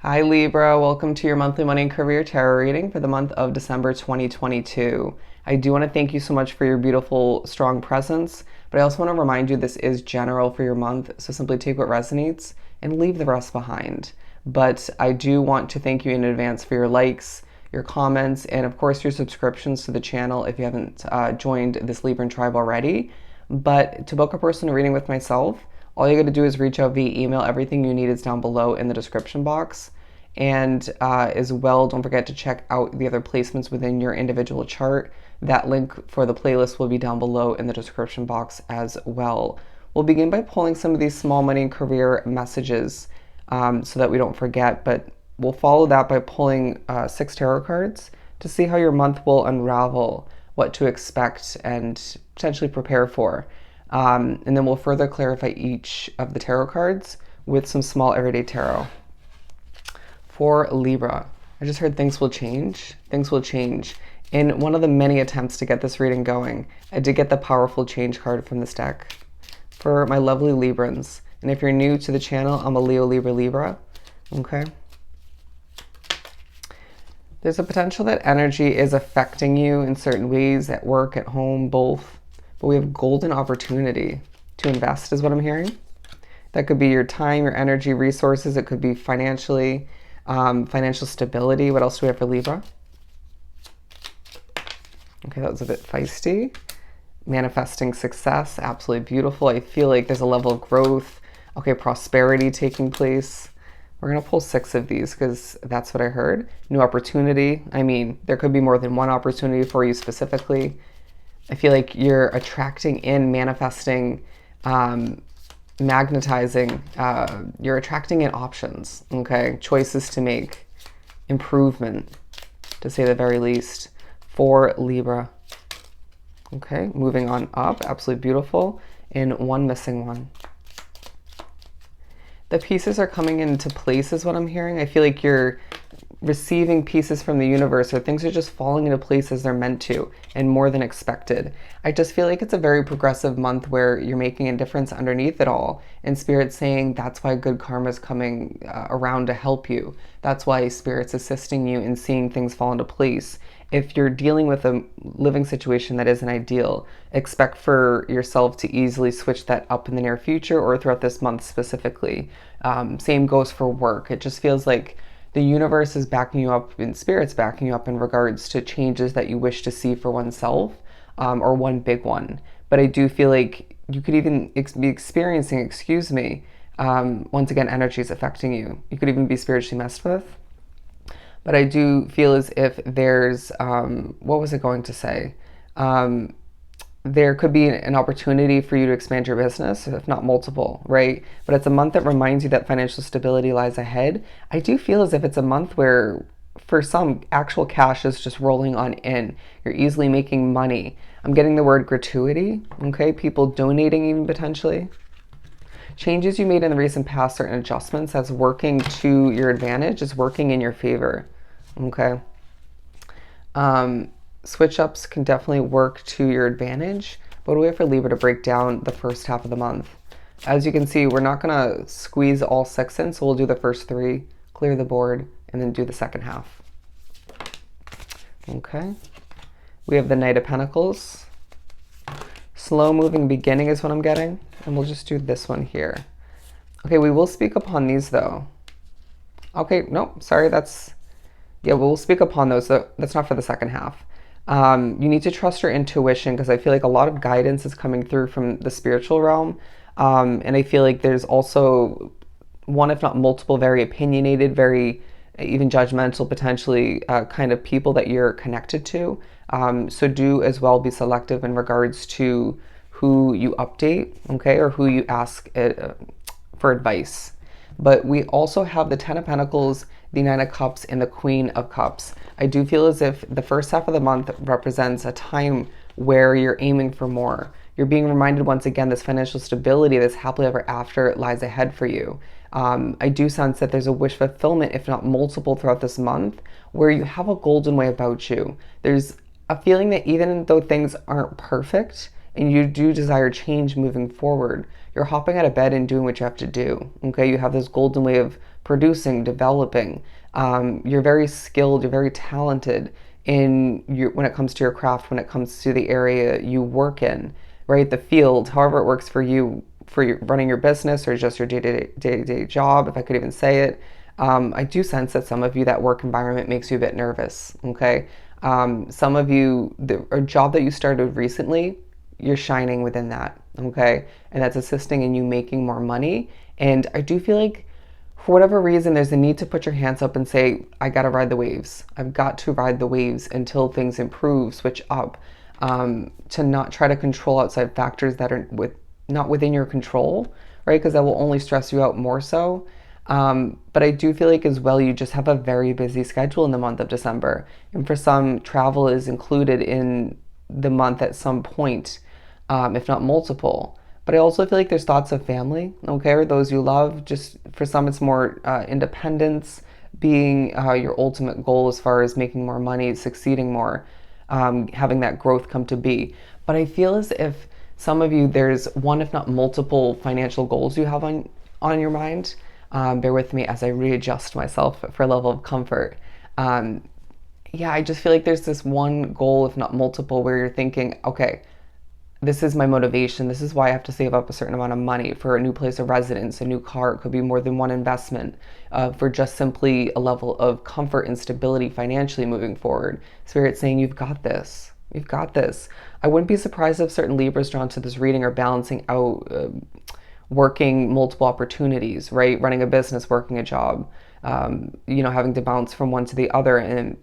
Hi Libra, welcome to your monthly money and career tarot reading for the month of December 2022. I do want to thank you so much for your beautiful, strong presence, but I also want to remind you this is general for your month, so simply take what resonates and leave the rest behind. But I do want to thank you in advance for your likes, your comments, and of course your subscriptions to the channel if you haven't joined this Libran tribe already. But to book a personal reading with myself, all you got to do is reach out via email. Everything you need is down below in the description box. And as well, don't forget to check out the other placements within your individual chart. That link for the playlist will be down below in the description box as well. We'll begin by pulling some of these small money and career messages so that we don't forget, but we'll follow that by pulling 6 tarot cards to see how your month will unravel, what to expect and potentially prepare for. And then we'll further clarify each of the tarot cards with some small everyday tarot. For Libra, I just heard things will change. Things will change. In one of the many attempts to get this reading going, I did get the powerful change card from this deck. For my lovely Librans, and if you're new to the channel, I'm a Leo, Libra, okay? There's a potential that energy is affecting you in certain ways, at work, at home, both. But we have golden opportunity to invest is what I'm hearing. That could be your time, your energy, resources. It could be financially, financial stability. What else do we have for Libra? Okay, that was a bit feisty. Manifesting success, absolutely beautiful. I feel like there's a level of growth. Okay, prosperity taking place. We're going to pull 6 of these because that's what I heard. New opportunity. I mean, there could be more than one opportunity for you specifically. I feel like you're attracting in, manifesting, magnetizing. You're attracting in options, okay? Choices to make, improvement, to say the very least, for Libra. Okay, moving on up, absolutely beautiful. And one missing one. The pieces are coming into place is what I'm hearing. I feel like you're receiving pieces from the universe, or things are just falling into place as they're meant to and more than expected. I just feel like it's a very progressive month where you're making a difference underneath it all, and Spirit's saying that's why good karma is coming around to help you. That's why Spirit's assisting you in seeing things fall into place. If you're dealing with a living situation that isn't ideal, expect for yourself to easily switch that up in the near future or throughout this month specifically. Same goes for work. It just feels like the universe is backing you up, and Spirit's backing you up in regards to changes that you wish to see for oneself, or one big one. But I do feel like you could even be experiencing, once again, energy is affecting you. You could even be spiritually messed with. But I do feel as if there's, what was I going to say? There could be an opportunity for you to expand your business, if not multiple, right? But it's a month that reminds you that financial stability lies ahead. I do feel as if it's a month where, for some, actual cash is just rolling on in. You're easily making money. I'm getting the word gratuity, okay? People donating even potentially. Changes you made in the recent past, certain adjustments that's working to your advantage, is working in your favor, okay? Switch ups can definitely work to your advantage. But what do we have for Libra to break down the first half of the month? As you can see, we're not going to squeeze all 6 in, so we'll do the first 3, clear the board, and then do the second half. Okay. We have the Knight of Pentacles. Slow moving beginning is what I'm getting. And we'll just do this one here. Okay, we will speak upon these though. Okay, no, sorry, we'll speak upon those. So that's not for the second half. You need to trust your intuition, because I feel like a lot of guidance is coming through from the spiritual realm. And I feel like there's also one, if not multiple, very opinionated, very even judgmental, potentially, kind of people that you're connected to. So do as well be selective in regards to who you update, okay, or who you ask for advice. But we also have the 10 of Pentacles, the 9 of Cups, and the Queen of Cups. I do feel as if the first half of the month represents a time where you're aiming for more. You're being reminded once again this financial stability, this happily ever after lies ahead for you. I do sense that there's a wish fulfillment, if not multiple, throughout this month, where you have a golden way about you. There's a feeling that even though things aren't perfect and you do desire change moving forward, you're hopping out of bed and doing what you have to do. Okay, you have this golden way of producing, developing. You're very skilled, you're very talented when it comes to your craft, when it comes to the area you work in, right? The field, however it works for you, for running your business or just your day-to-day job, if I could even say it. I do sense that some of you, that work environment makes you a bit nervous, okay? Some of you, a job that you started recently, you're shining within that, okay? And that's assisting in you making more money. And I do feel like for whatever reason, there's a need to put your hands up and say, I gotta ride the waves. I've got to ride the waves until things improve, switch up, to not try to control outside factors that are not within your control, right? Because that will only stress you out more so. But I do feel like as well, you just have a very busy schedule in the month of December. And for some, travel is included in the month at some point, if not multiple. But I also feel like there's thoughts of family, okay, or those you love. Just for some, it's more independence being your ultimate goal as far as making more money, succeeding more, having that growth come to be. But I feel as if some of you, there's one, if not multiple financial goals you have on your mind. Bear with me as I readjust myself for a level of comfort. Yeah, I just feel like there's this one goal, if not multiple, where you're thinking, okay, this is my motivation. This is why I have to save up a certain amount of money for a new place of residence, a new car. It could be more than one investment, for just simply a level of comfort and stability financially moving forward. Spirit saying, you've got this. You've got this. I wouldn't be surprised if certain Libras drawn to this reading are balancing out working multiple opportunities, right? Running a business, working a job, having to bounce from one to the other and,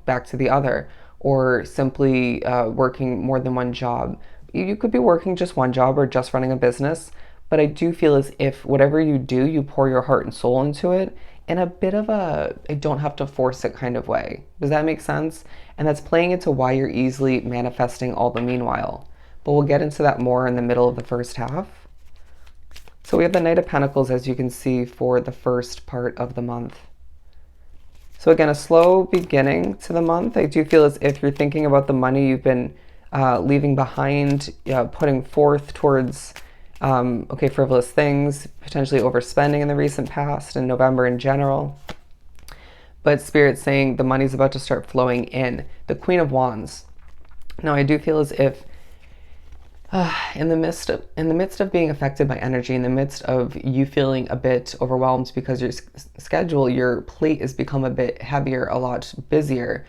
back to the other, or simply working more than one job. You could be working just one job or just running a business, but I do feel as if whatever you do, you pour your heart and soul into it in a bit of I don't have to force it kind of way. Does that make sense? And that's playing into why you're easily manifesting all the meanwhile. But we'll get into that more in the middle of the first half. So we have the Knight of Pentacles, as you can see, for the first part of the month. So again, a slow beginning to the month. I do feel as if you're thinking about the money you've been leaving behind, putting forth towards, frivolous things, potentially overspending in the recent past, and November in general. But Spirit's saying the money's about to start flowing in. The Queen of Wands. Now, I do feel as if in the midst of being affected by energy, in the midst of you feeling a bit overwhelmed because your plate has become a bit heavier, a lot busier,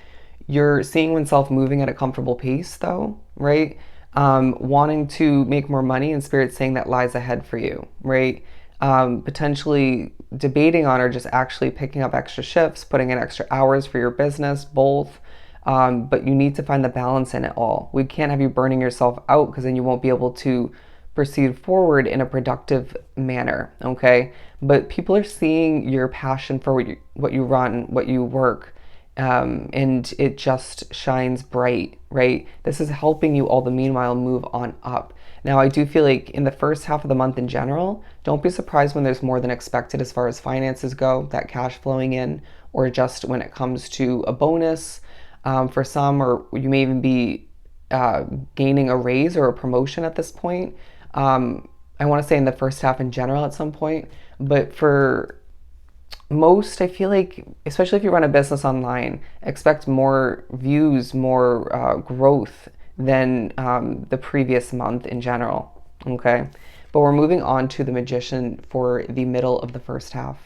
you're seeing oneself moving at a comfortable pace, though, right? Wanting to make more money, and Spirit saying that lies ahead for you, right? Potentially debating on or just actually picking up extra shifts, putting in extra hours for your business, both. But you need to find the balance in it all. We can't have you burning yourself out, because then you won't be able to proceed forward in a productive manner, okay? But people are seeing your passion for what you run, what you work, and it just shines bright, right? This is helping you all the meanwhile move on up. Now, I do feel like in the first half of the month in general, don't be surprised when there's more than expected as far as finances go, that cash flowing in, or just when it comes to a bonus for some, or you may even be gaining a raise or a promotion at this point. I want to say in the first half in general at some point, but for most, I feel like, especially if you run a business online, expect more views, more growth than the previous month in general, okay? But we're moving on to the Magician for the middle of the first half.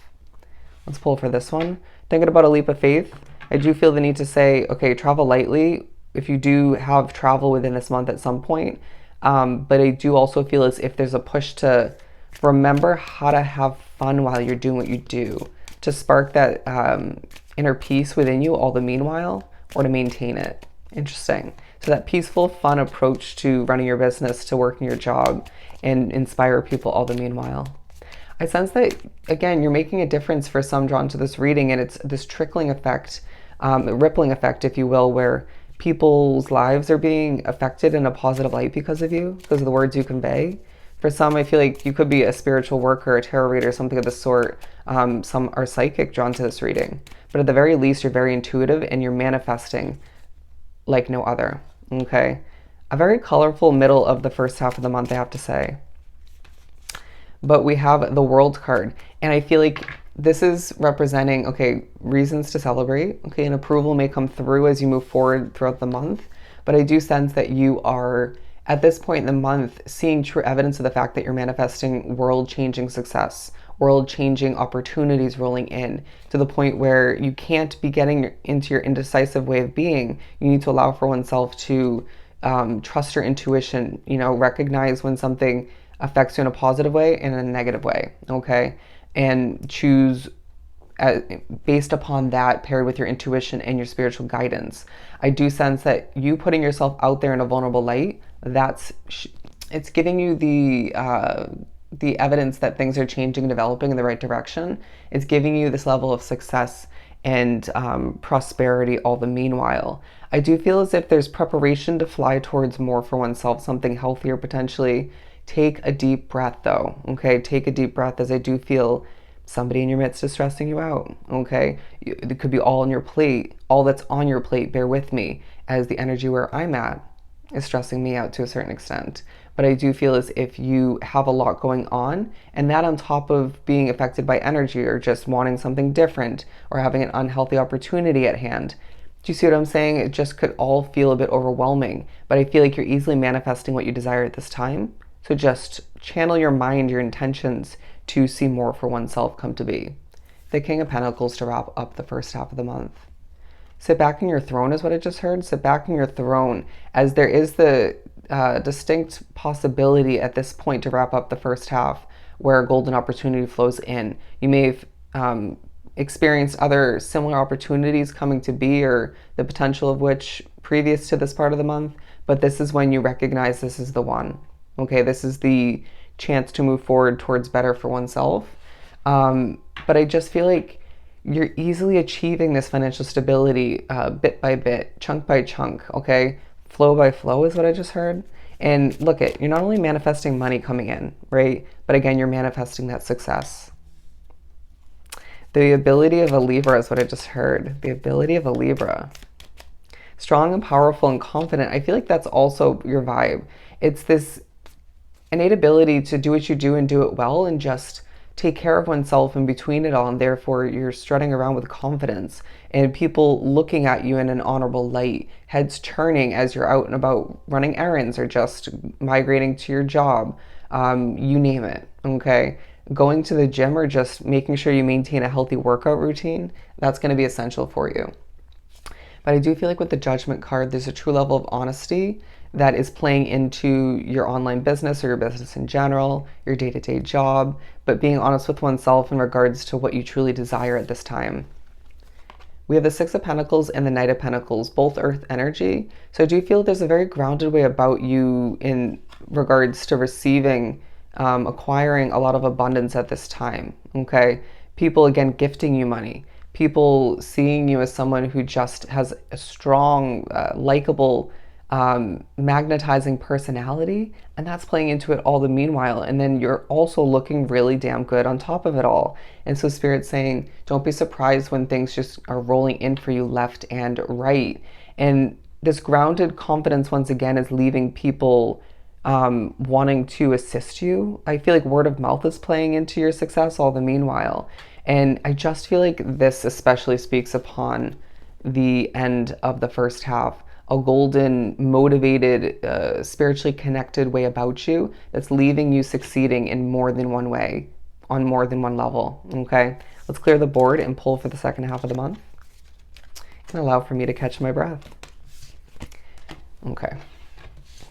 Let's pull for this one. Thinking about a leap of faith, I do feel the need to say, okay, travel lightly if you do have travel within this month at some point. But I do also feel as if there's a push to remember how to have fun while you're doing what you do, to spark that inner peace within you all the meanwhile, or to maintain it. Interesting. So that peaceful, fun approach to running your business, to working your job, and inspire people all the meanwhile. I sense that, again, you're making a difference for some drawn to this reading, and it's this trickling effect, rippling effect, if you will, where people's lives are being affected in a positive light because of you, because of the words you convey. For some, I feel like you could be a spiritual worker, a tarot reader, something of the sort. Some are psychic drawn to this reading. But at the very least, you're very intuitive and you're manifesting like no other, okay? A very colorful middle of the first half of the month, I have to say. But we have the World card. And I feel like this is representing, okay, reasons to celebrate, okay, and approval may come through as you move forward throughout the month, but I do sense that you are, at this point in the month, seeing true evidence of the fact that you're manifesting world-changing success, world-changing opportunities rolling in to the point where you can't be getting into your indecisive way of being. You need to allow for oneself to trust your intuition, recognize when something affects you in a positive way and in a negative way, okay? And choose based upon that, paired with your intuition and your spiritual guidance. I do sense that you putting yourself out there in a vulnerable light, it's giving you the evidence that things are changing and developing in the right direction. It's giving you this level of success and prosperity all the meanwhile. I do feel as if there's preparation to fly towards more for oneself, something healthier potentially. Take a deep breath though, okay? Take a deep breath, as I do feel somebody in your midst is stressing you out, okay? It could be all on your plate, all that's on your plate, bear with me, as the energy where I'm at is stressing me out to a certain extent. But I do feel as if you have a lot going on, and that on top of being affected by energy or just wanting something different or having an unhealthy opportunity at hand. Do you see what I'm saying? It just could all feel a bit overwhelming, but I feel like you're easily manifesting what you desire at this time. So just channel your mind, your intentions to see more for oneself come to be. The King of Pentacles to wrap up the first half of the month. Sit back in your throne is what I just heard. Sit back in your throne, as there is the distinct possibility at this point to wrap up the first half where a golden opportunity flows in. You may have experienced other similar opportunities coming to be, or the potential of which previous to this part of the month, but this is when you recognize this is the one. Okay, this is the chance to move forward towards better for oneself. But I just feel like you're easily achieving this financial stability bit by bit, chunk by chunk, okay? Flow by flow is what I just heard. And look you're not only manifesting money coming in, right? But again, you're manifesting that success. The ability of a Libra is what I just heard. The ability of a Libra. Strong and powerful and confident. I feel like that's also your vibe. It's this innate ability to do what you do and do it well and just take care of oneself in between it all, and therefore you're strutting around with confidence and people looking at you in an honorable light, heads turning as you're out and about running errands or just migrating to your job, you name it, okay? Going to the gym or just making sure you maintain a healthy workout routine, that's going to be essential for you. But I do feel like with the Judgment card, there's a true level of honesty that is playing into your online business or your business in general, your day-to-day job, but being honest with oneself in regards to what you truly desire at this time. We have the Six of Pentacles and the Knight of Pentacles, both earth energy. So I do feel there's a very grounded way about you in regards to receiving, acquiring a lot of abundance at this time, okay? People, again, gifting you money. People seeing you as someone who just has a strong, likable, magnetizing personality, and that's playing into it all the meanwhile. And then you're also looking really damn good on top of it all. And so Spirit's saying, don't be surprised when things just are rolling in for you left and right. And this grounded confidence, once again, is leaving people wanting to assist you. I feel like word of mouth is playing into your success all the meanwhile. And I just feel like this especially speaks upon the end of the first half. A golden, motivated, spiritually connected way about you that's leaving you succeeding in more than one way, on more than one level, okay? Let's clear the board and pull for the second half of the month and allow for me to catch my breath. Okay,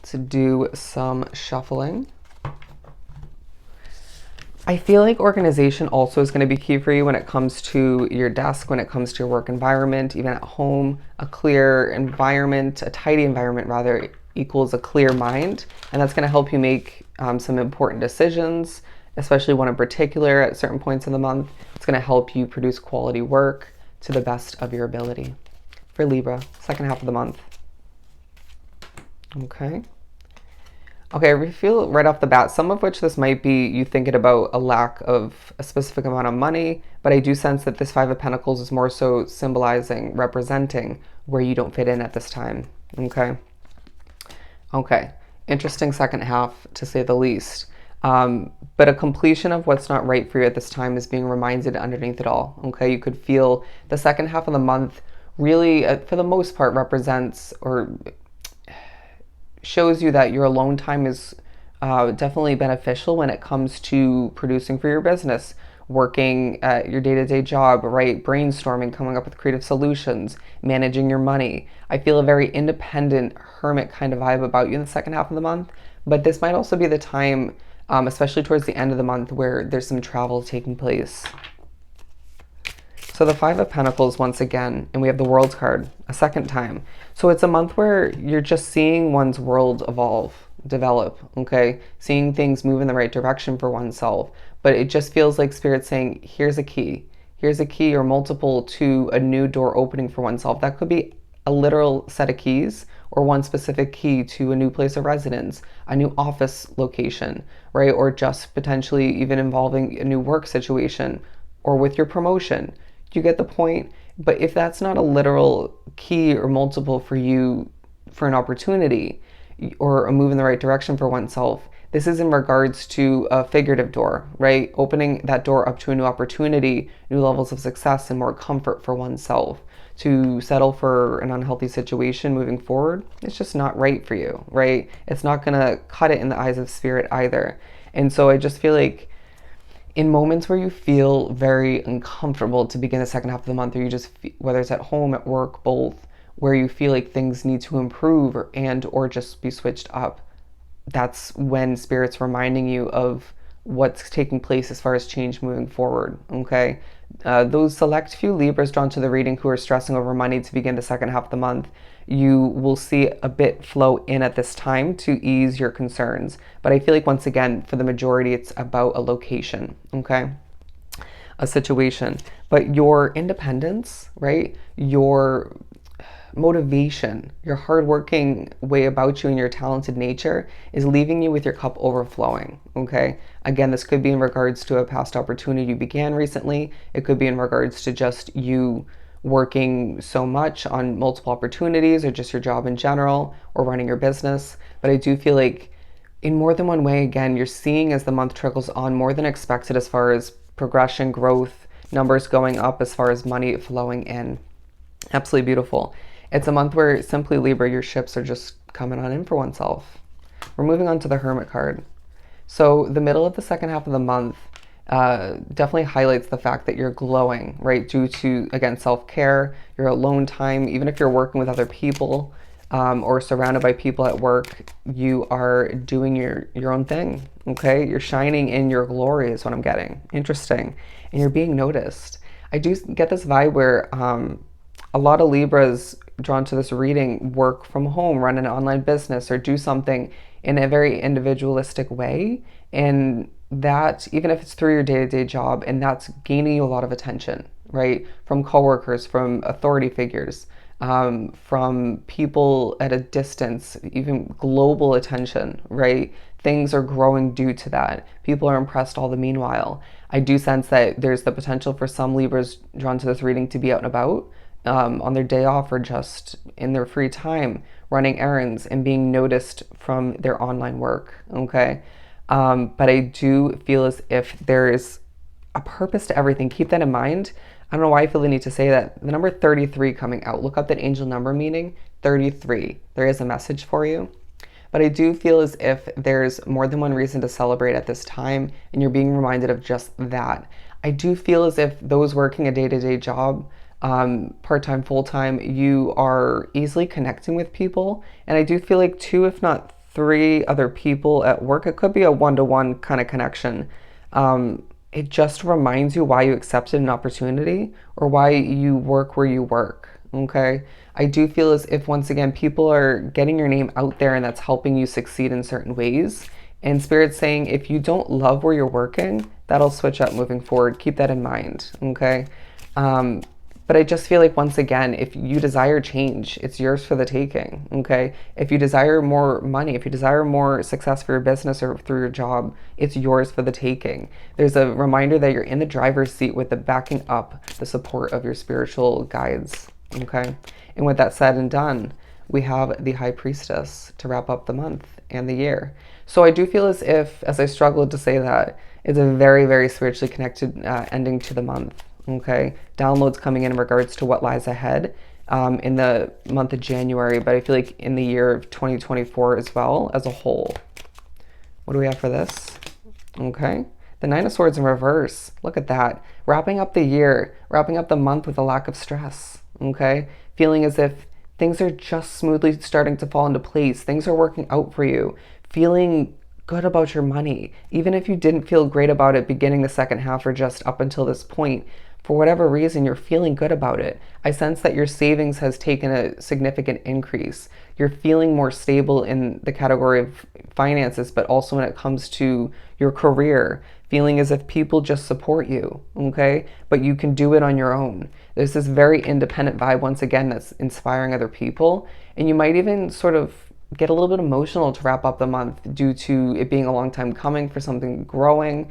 to do some shuffling. I feel like organization also is going to be key for you when it comes to your desk, when it comes to your work environment, even at home. A clear environment, a tidy environment rather, equals a clear mind. And that's going to help you make some important decisions, especially one in particular at certain points in the month. It's going to help you produce quality work to the best of your ability. For Libra, second half of the month. Okay. Okay, I feel right off the bat, some of which this might be you thinking about a lack of a specific amount of money, but I do sense that this Five of Pentacles is more so symbolizing, representing where you don't fit in at this time, okay? Okay, interesting second half to say the least. But a completion of what's not right for you at this time is being reminded underneath it all. Okay, you could feel the second half of the month really, for the most part, represents or shows you that your alone time is definitely beneficial when it comes to producing for your business, working at your day-to-day job, right? Brainstorming, coming up with creative solutions, managing your money. I feel a very independent hermit kind of vibe about you in the second half of the month, but this might also be the time, especially towards the end of the month, where there's some travel taking place. So the Five of Pentacles once again, and we have the World card a second time. So it's a month where you're just seeing one's world evolve, develop, okay? Seeing things move in the right direction for oneself. But it just feels like Spirit saying, here's a key. Here's a key or multiple to a new door opening for oneself. That could be a literal set of keys or one specific key to a new place of residence, a new office location, right? Or just potentially even involving a new work situation or with your promotion. You get the point? But if that's not a literal key or multiple for you for an opportunity or a move in the right direction for oneself, this is in regards to a figurative door, right? Opening that door up to a new opportunity, new levels of success, and more comfort for oneself. To settle for an unhealthy situation moving forward, it's just not right for you, right? It's not going to cut it in the eyes of Spirit either. And so I just feel like in moments where you feel very uncomfortable to begin the second half of the month, or you just, whether it's at home, at work, both, where you feel like things need to improve or just be switched up, that's when Spirit's reminding you of what's taking place as far as change moving forward, okay? Those select few Libras drawn to the reading who are stressing over money to begin the second half of the month, you will see a bit flow in at this time to ease your concerns. But I feel like, once again, for the majority, it's about a location, okay? A situation. But your independence, right? Your motivation, your hardworking way about you and your talented nature is leaving you with your cup overflowing, okay? Again, this could be in regards to a past opportunity you began recently. It could be in regards to just you working so much on multiple opportunities or just your job in general or running your business. But I do feel like in more than one way, again, you're seeing as the month trickles on more than expected as far as progression, growth, numbers going up as far as money flowing in. Absolutely beautiful. It's a month where simply, Libra, your ships are just coming on in for oneself. We're moving on to the Hermit card. So the middle of the second half of the month definitely highlights the fact that you're glowing, right? Due to, again, self-care, your alone time, even if you're working with other people or surrounded by people at work, you are doing your own thing, okay? You're shining in your glory is what I'm getting. Interesting. And you're being noticed. I do get this vibe where a lot of Libras drawn to this reading work from home, run an online business, or do something in a very individualistic way. And that, even if it's through your day-to-day job, and that's gaining you a lot of attention, right? From coworkers, from authority figures, from people at a distance, even global attention, right? Things are growing due to that. People are impressed all the meanwhile. I do sense that there's the potential for some Libras drawn to this reading to be out and about on their day off or just in their free time, running errands and being noticed from their online work, okay? But I do feel as if there's a purpose to everything. Keep that in mind. I don't know why I feel the need to say that. The number 33 coming out, look up that angel number meaning, 33. There is a message for you. But I do feel as if there's more than one reason to celebrate at this time, and you're being reminded of just that. I do feel as if those working a day-to-day job, part-time, full-time, you are easily connecting with people. And I do feel like 2, if not 3 other people at work, it could be a one-to-one kind of connection. It just reminds you why you accepted an opportunity or why you work where you work, okay? I do feel as if, once again, people are getting your name out there and that's helping you succeed in certain ways. And Spirit's saying if you don't love where you're working, that'll switch up moving forward. Keep that in mind, okay? But I just feel like, once again, if you desire change, it's yours for the taking, okay? If you desire more money, if you desire more success for your business or through your job, it's yours for the taking. There's a reminder that you're in the driver's seat with the backing up, the support of your spiritual guides, okay? And with that said and done, we have the High Priestess to wrap up the month and the year. So I do feel as if, as I struggled to say that, it's a very, very spiritually connected ending to the month. Okay, downloads coming in regards to what lies ahead in the month of January, but I feel like in the year of 2024 as well as a whole. What do we have for this? Okay, the Nine of Swords in reverse. Look at that. Wrapping up the year, wrapping up the month with a lack of stress. Okay, feeling as if things are just smoothly starting to fall into place. Things are working out for you. Feeling good about your money, even if you didn't feel great about it beginning the second half or just up until this point. For whatever reason, you're feeling good about it. I sense that your savings has taken a significant increase. You're feeling more stable in the category of finances, but also when it comes to your career, feeling as if people just support you, okay? But you can do it on your own. There's this very independent vibe, once again, that's inspiring other people. And you might even sort of get a little bit emotional to wrap up the month due to it being a long time coming for something growing,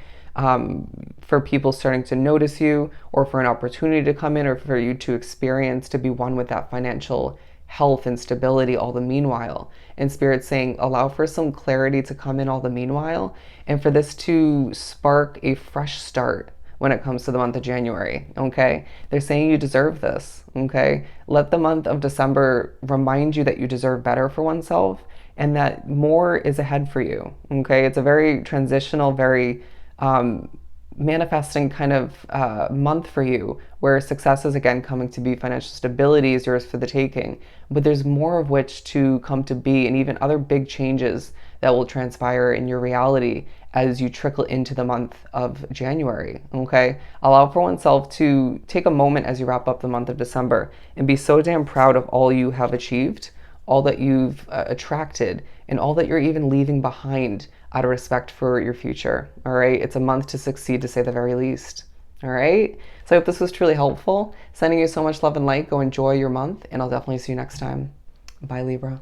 for people starting to notice you, or for an opportunity to come in, or for you to experience to be one with that financial health and stability all the meanwhile. And Spirit's saying, allow for some clarity to come in all the meanwhile, and for this to spark a fresh start when it comes to the month of January, okay? They're saying you deserve this, okay? Let the month of December remind you that you deserve better for oneself and that more is ahead for you, okay? It's a very transitional, very manifesting kind of month for you, where success is again coming to be, financial stability is yours for the taking, but there's more of which to come to be, and even other big changes that will transpire in your reality as you trickle into the month of January, okay? Allow for oneself to take a moment as you wrap up the month of December and be so damn proud of all you have achieved, all that you've attracted, and all that you're even leaving behind out of respect for your future, all right? It's a month to succeed, to say the very least, all right? So I hope this was truly helpful. Sending you so much love and light. Go enjoy your month, and I'll definitely see you next time. Bye, Libra.